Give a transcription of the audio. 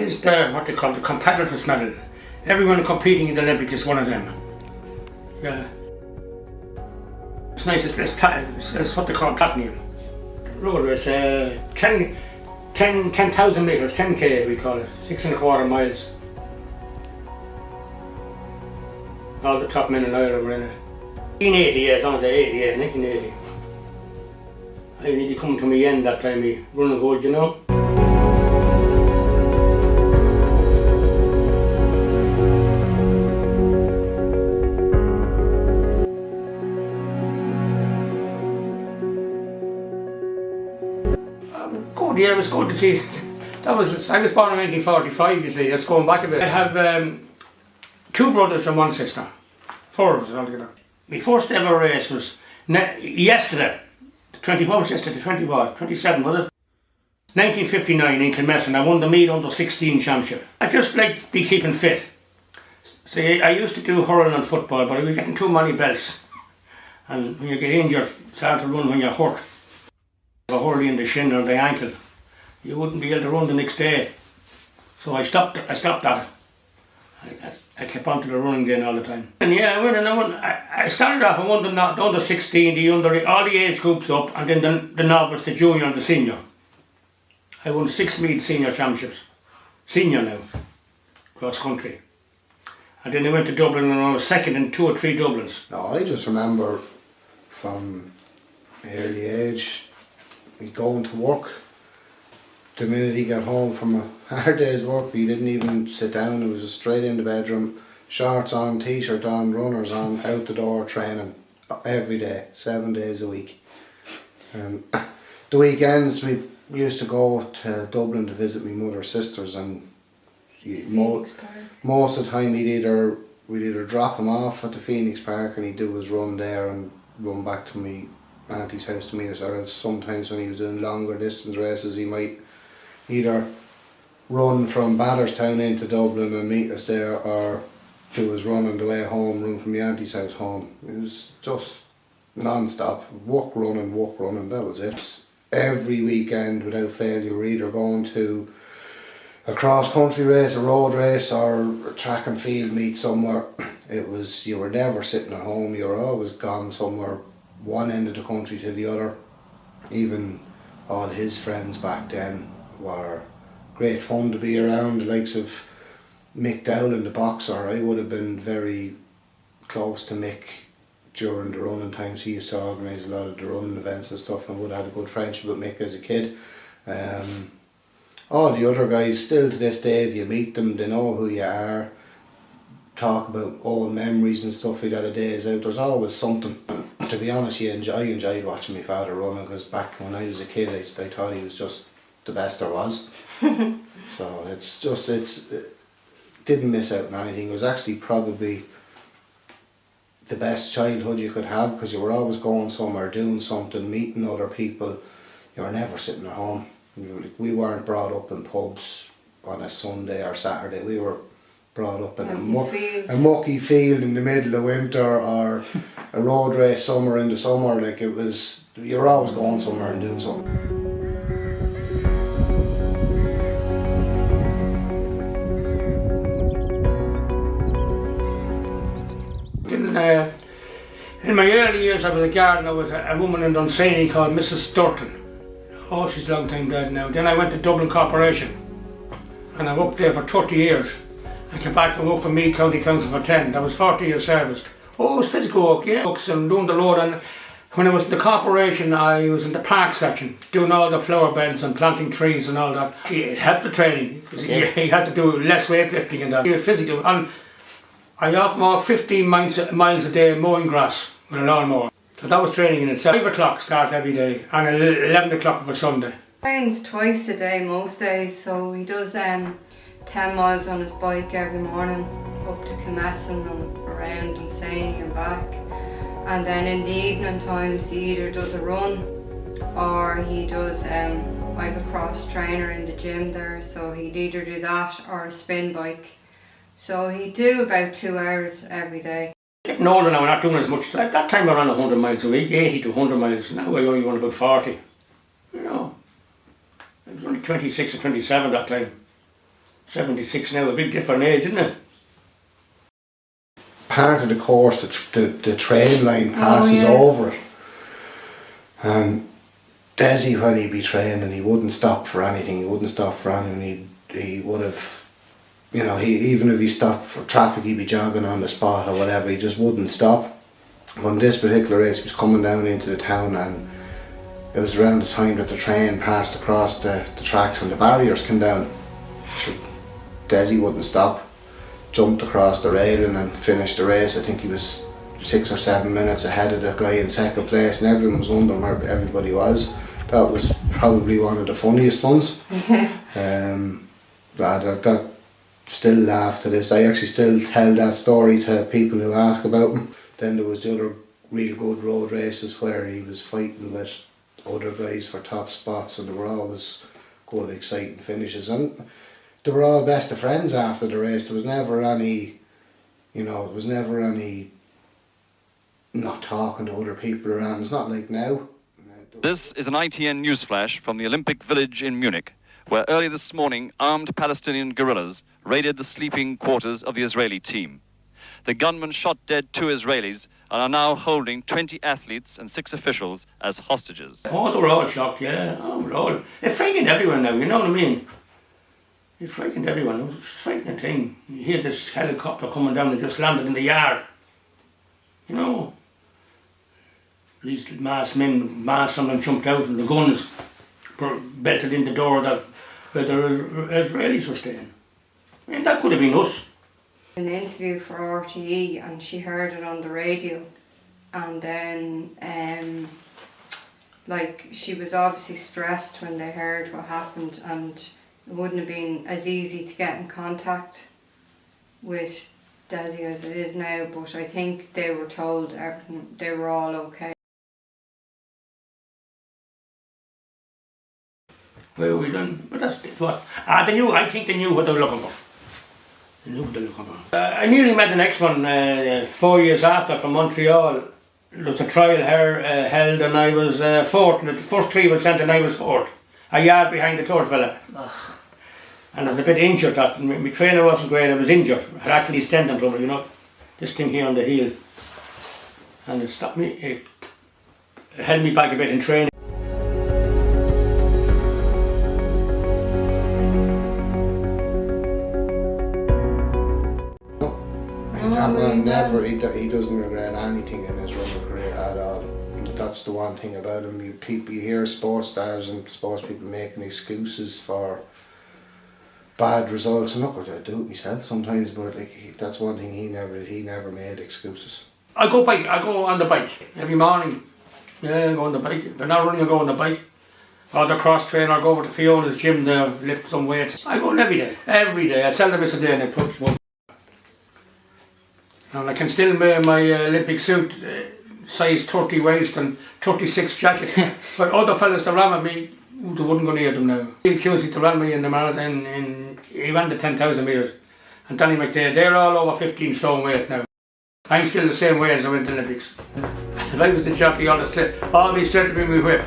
is what they call the competitors medal. Everyone competing in the Olympics is one of them. Yeah. It's nice, it's what they call platinum. Road race, 10,000 metres, 10k we call it, 6.25 miles. All the top men in Ireland were in it. 1980, yeah, it's on the 80, yeah, 1980. I nearly come to my end that time, me running good, you know. Good, yeah, it was good to see. I was born in 1945, you see, that's going back a bit. I have 2 brothers and 1 sister. 4 of us altogether. My first ever race was yesterday. 27 was it? 1959 in Kilmessan. I won the Mead under 16 championship. I just like be keeping fit. See, I used to do hurling and football, but I was getting too many belts. And when you get injured, it's hard to run when you're hurt. A hurley in the shin or the ankle, you wouldn't be able to run the next day. So I stopped that. I kept on to the running then all the time. And yeah, I started off, I won the under 16, all the age groups up, and then the novice, the junior and the senior. I won 6 Mead senior championships. Senior now, cross country. And then I went to Dublin and I was second in 2 or 3 Dublins. No, I just remember from early age, we going to work. The minute he got home from a hard day's work, we didn't even sit down. It was just straight in the bedroom, shorts on, t-shirt on, runners on, out the door training every day, 7 days a week. The weekends we used to go to Dublin to visit my mother's sisters, and most of the time we'd either drop him off at the Phoenix Park and he'd do his run there and run back to me auntie's house to meet us, or else sometimes when he was doing longer distance races he might either run from Batterstown into Dublin and meet us there, or do his run on the way home, run from the auntie's house home. It was just non-stop, walk running, that was it. Every weekend without fail you were either going to a cross-country race, a road race, or a track and field meet somewhere. You were never sitting at home, you were always gone somewhere, one end of the country to the other. Even all his friends back then were great fun to be around, the likes of Mick Dowling, the boxer. I would have been very close to Mick during the running times. He used to organise a lot of the running events and stuff, and would have had a good friendship with Mick as a kid. All the other guys, still to this day, if you meet them, they know who you are, talk about old memories and stuff like that of days out. There's always something. To be honest, I enjoyed watching my father running, because back when I was a kid I thought he was just the best there was. So it didn't miss out on anything. It was actually probably the best childhood you could have, because you were always going somewhere, doing something, meeting other people. You were never sitting at home. We weren't brought up in pubs on a Sunday or Saturday. We were brought up in a mucky field in the middle of winter, or a road race somewhere in the summer. Like, it was, you were always going somewhere and doing something. In my early years I was a gardener with a woman in Dunsany called Mrs. Sturton. Oh, she's a long time dead now. Then I went to Dublin Corporation and I worked there for 30 years. I came back and worked for Meath County Council for 10. That was 40 years service. Oh, it was physical work, yeah. Books and doing the load. And when I was in the corporation, I was in the park section, doing all the flower beds and planting trees and all that. It helped the training, because he had to do less weightlifting and that. He was physical. And I often walked 15 miles a day mowing grass with a lawnmower. So that was training in itself. 5 o'clock start every day, and 11 o'clock for Sunday. Trains twice a day most days, so he does 10 miles on his bike every morning up to Kilmessan and around and Sany and back. And then in the evening times he either does a run or he does, I have a cross trainer in the gym there, so he'd either do that or a spin bike. So he'd do about 2 hours every day. Getting older now, we're not doing as much. At that time I ran 100 miles a week, 80 to 100 miles. Now I only run about 40. You know, I was only 26 or 27 that time. 76 now, a big different age, isn't it? Part of the course, the train line passes over it. And Dessie, when he'd be training, he wouldn't stop for anything. He would have, you know, even if he stopped for traffic, he'd be jogging on the spot or whatever. He just wouldn't stop. But in this particular race, he was coming down into the town, and it was around the time that the train passed across the tracks and the barriers came down. So Dessie wouldn't stop, jumped across the railing and finished the race. I think he was 6 or 7 minutes ahead of the guy in second place, and everyone was wondering where everybody was. That was probably one of the funniest ones. That still laugh to this. I actually still tell that story to people who ask about him. Then there was the other real good road races where he was fighting with other guys for top spots, and they were always good, exciting finishes. And they were all best of friends after the race. There was never any, not talking to other people around. It's not like now. This is an ITN newsflash from the Olympic Village in Munich, where early this morning armed Palestinian guerrillas raided the sleeping quarters of the Israeli team. The gunmen shot dead 2 Israelis and are now holding 20 athletes and 6 officials as hostages. Oh, they were all shocked, yeah. Oh, we're all... It frightened everyone now, you know what I mean? It frightened everyone. It was a frightening thing. You hear this helicopter coming down and just landed in the yard. You know? These masked men, some of them jumped out and the guns were belted in the door where the Israelis were staying. I mean, that could have been us. An interview for RTE, and she heard it on the radio, and then she was obviously stressed when they heard what happened, and it wouldn't have been as easy to get in contact with Dessie as it is now, but I think they were told everything, they were all okay. Where were we done? But that's what. I think they knew what they were looking for. They knew what they were looking for. I nearly met the next one 4 years after from Montreal. There was a trial held, and I was fourth. The first 3 were sent and I was fourth. A yard behind the third fella. And I was a bit injured. My trainer wasn't great, I was injured. I had Achilles tendon trouble, you know. This thing here on the heel. And it stopped me, it held me back a bit in training. That man he doesn't regret anything in his running career at all. That's the one thing about him. You hear sports stars and sports people making excuses for bad results. I'm not going to do it myself sometimes, but that's one thing he never made excuses. I go on the bike every morning. Yeah, I go on the bike. If they're not running, I go on the bike. Or the cross train, or go over to Fiona's gym to lift some weights. I go every day. Every day. I seldom miss a day in a club. And I can still wear my Olympic suit, size 30 waist and 36 jacket. But other fellas that ran with me, they wouldn't go near them now. Bill Cusick that ran me in the marathon, he ran the 10,000 metres. And Danny McDade, they're all over 15 stone weight now. I'm still the same weight as I went to the Olympics. If I was the jockey, all the straight to be my whip.